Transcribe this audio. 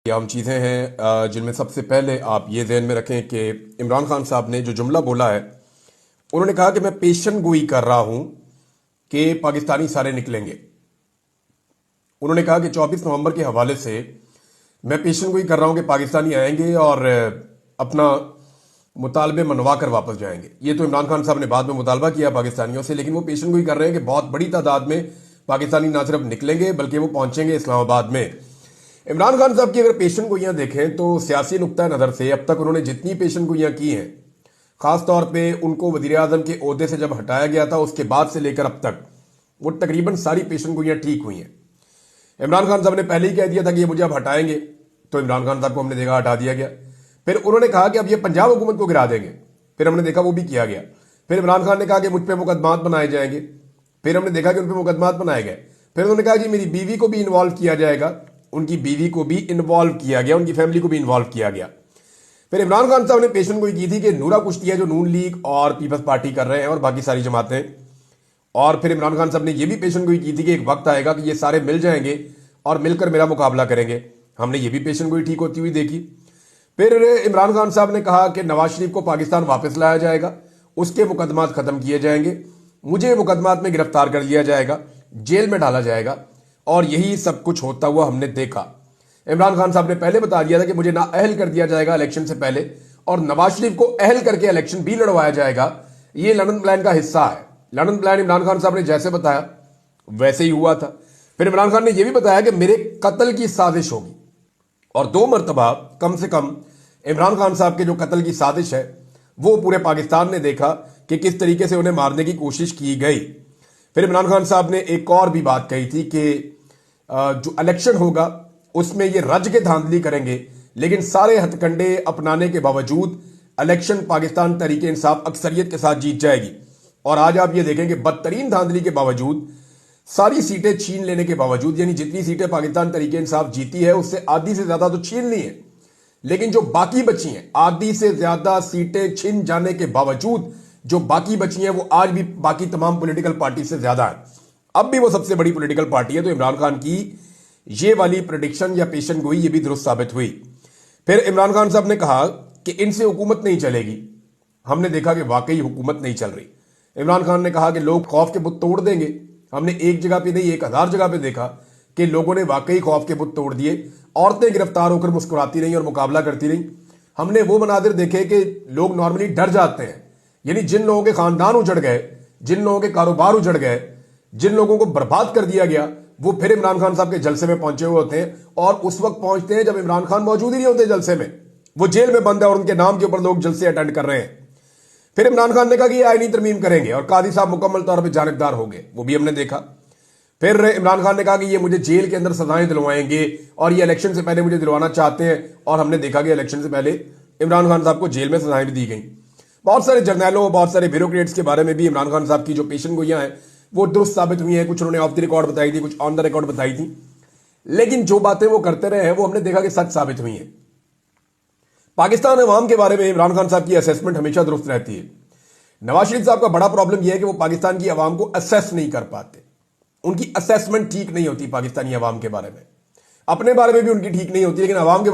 ये आम चीज़ें हैं जिनमें सबसे पहले आप ये ध्यान में रखें कि इमरान खान साहब ने जो जुमला बोला है, उन्होंने कहा कि मैं पेशन गोई कर रहा हूं कि पाकिस्तानी सारे निकलेंगे। उन्होंने कहा कि 24 नवंबर के हवाले से मैं पेशन गोई कर रहा हूं कि पाकिस्तानी आएंगे और अपना मुतालबे मनवा कर वापस जाएंगे। ये तो इमरान खान साहब ने बाद में मुतालबा किया पाकिस्तानियों से, लेकिन वो पेशन गोई कर रहे हैं कि बहुत बड़ी तादाद में पाकिस्तानी ना सिर्फ निकलेंगे बल्कि वो पहुंचेंगे इस्लामाबाद में। इमरान खान साहब की अगर पेशन गोइयां देखें तो सियासी नुक्ता नज़र से अब तक उन्होंने जितनी पेशन गोइयां की हैं, खासतौर पर उनको वजीर आजम के ओहदे से जब हटाया गया था उसके बाद से लेकर अब तक वो तकरीबन सारी पेशन गोइयां ठीक हुई हैं। इमरान खान साहब ने पहले ही कह दिया था कि ये मुझे अब हटाएंगे, तो इमरान खान साहब को हमने देखा हटा दिया गया। फिर उन्होंने कहा कि अब ये पंजाब हुकूमत को गिरा देंगे, फिर हमने देखा वो भी किया गया। फिर इमरान खान ने कहा कि मुझ पर मुकदमात बनाए जाएंगे, फिर हमने देखा कि उन पर मुकदमात बनाए गए। फिर उन्होंने कहा जी मेरी बीवी को भी इन्वॉल्व किया जाएगा, उनकी बीवी को भी इन्वॉल्व किया गया, उनकी फैमिली को भी इन्वॉल्व किया गया। फिर इमरान खान साहब ने पेशन गोई की थी कि नूरा कुश्ती है जो नून लीग और पीपल्स पार्टी कर रहे हैं और बाकी सारी जमातें, और फिर इमरान खान साहब ने यह भी पेशन गोई की थी कि एक वक्त आएगा कि ये सारे मिल जाएंगे और मिलकर मेरा मुकाबला करेंगे। हमने ये भी पेशन गोई ठीक होती हुई देखी। फिर इमरान खान साहब ने कहा कि नवाज शरीफ को पाकिस्तान वापस लाया जाएगा, उसके मुकदमात खत्म किए जाएंगे, मुझे मुकदमात में गिरफ्तार कर लिया जाएगा, जेल में डाला जाएगा, और यही सब कुछ होता हुआ हमने देखा। इमरान खान साहब ने पहले बता दिया था कि मुझे नाअहल कर दिया जाएगा इलेक्शन से पहले और नवाज शरीफ को अहल करके इलेक्शन भी लड़वाया जाएगा। यह लंदन प्लान का हिस्सा है। लंदन प्लान इमरान खान साहब ने जैसे बताया वैसे ही हुआ था। फिर इमरान खान ने यह भी बताया कि मेरे कत्ल की साजिश होगी, और 2 मरतबा कम से कम इमरान खान साहब के जो कत्ल की साजिश है वो पूरे पाकिस्तान ने देखा कि किस तरीके से उन्हें मारने की कोशिश की गई। फिर इमरान खान साहब ने एक और भी बात कही थी कि जो इलेक्शन होगा उसमें ये रज के धांधली करेंगे, लेकिन सारे हथकंडे अपनाने के बावजूद इलेक्शन पाकिस्तान तरीके इंसाफ अक्सरियत के साथ जीत जाएगी। और आज आप ये देखेंगे बदतरीन धांधली के बावजूद, सारी सीटें छीन लेने के बावजूद, यानी जितनी सीटें पाकिस्तान तरीके इंसाफ जीती है उससे आधी से ज्यादा तो छीन ली है, लेकिन जो बाकी बची हैं आधी से ज्यादा सीटें छिन जाने के बावजूद जो बाकी बची हैं वो आज भी बाकी तमाम पॉलिटिकल पार्टी से ज्यादा है। अब भी वो सबसे बड़ी पॉलिटिकल पार्टी है। तो इमरान खान की ये वाली प्रेडिक्शन या पेशन गोई ये भी दुरुस्त साबित हुई। फिर इमरान खान साहब ने कहा कि इनसे हुकूमत नहीं चलेगी। हमने देखा कि वाकई हुकूमत नहीं चल रही। इमरान खान ने कहा कि लोग खौफ के बुत तोड़ देंगे। हमने एक जगह पे नहीं 1000 जगह पे देखा कि लोगों ने वाकई खौफ के बुत तोड़ दिए। औरतें गिरफ्तार होकर मुस्कुराती रहीं और मुकाबला करती रहीं। हमने वो मनाजिर देखे कि लोग नॉर्मली डर जाते हैं, यानी जिन लोगों के खानदान उजड़ गए, जिन लोगों के कारोबार उजड़ गए, जिन लोगों को बर्बाद कर दिया गया, वो फिर इमरान खान साहब के जलसे में पहुंचे हुए होते हैं। और उस वक्त पहुंचते हैं जब इमरान खान मौजूद ही नहीं होते जलसे में, वो जेल में बंद है और उनके नाम के ऊपर लोग जलसे अटेंड कर रहे हैं। फिर इमरान खान ने कहा कि ये आईनी तरमीम करेंगे और कादी साहब मुकम्मल तौर पर जानिबदार हो गए, वो भी हमने देखा। फिर इमरान खान ने कहा कि ये मुझे जेल के अंदर सजाएं दिलवाएंगे और ये इलेक्शन से पहले मुझे दिलवाना चाहते हैं, और हमने देखा कि इलेक्शन से पहले इमरान खान साहब को जेल में सजाएं भी दी गई। बहुत सारे जर्नैलों, बहुत सारे ब्यूरोक्रेट्स के बारे में भी इमरान खान साहब की जो पेशन गोइयां हैं वो दुरुस्त साबित हुई हैं। कुछ उन्होंने ऑफ द रिकॉर्ड बताई थी, कुछ ऑन द रिकॉर्ड बताई थी, लेकिन जो बातें वो करते रहे हैं वो हमने देखा कि सच साबित हुई हैं। पाकिस्तान अवाम के बारे में इमरान खान साहब की असेसमेंट हमेशा दुरुस्त रहती है। नवाज शरीफ साहब का बड़ा प्रॉब्लम यह है कि वो पाकिस्तान की अवाम को असेस नहीं कर पाते। उनकी असेसमेंट ठीक नहीं होती पाकिस्तानी अवाम के बारे में। अपने बारे में भी उनकी ठीक नहीं होती, लेकिन अवाम के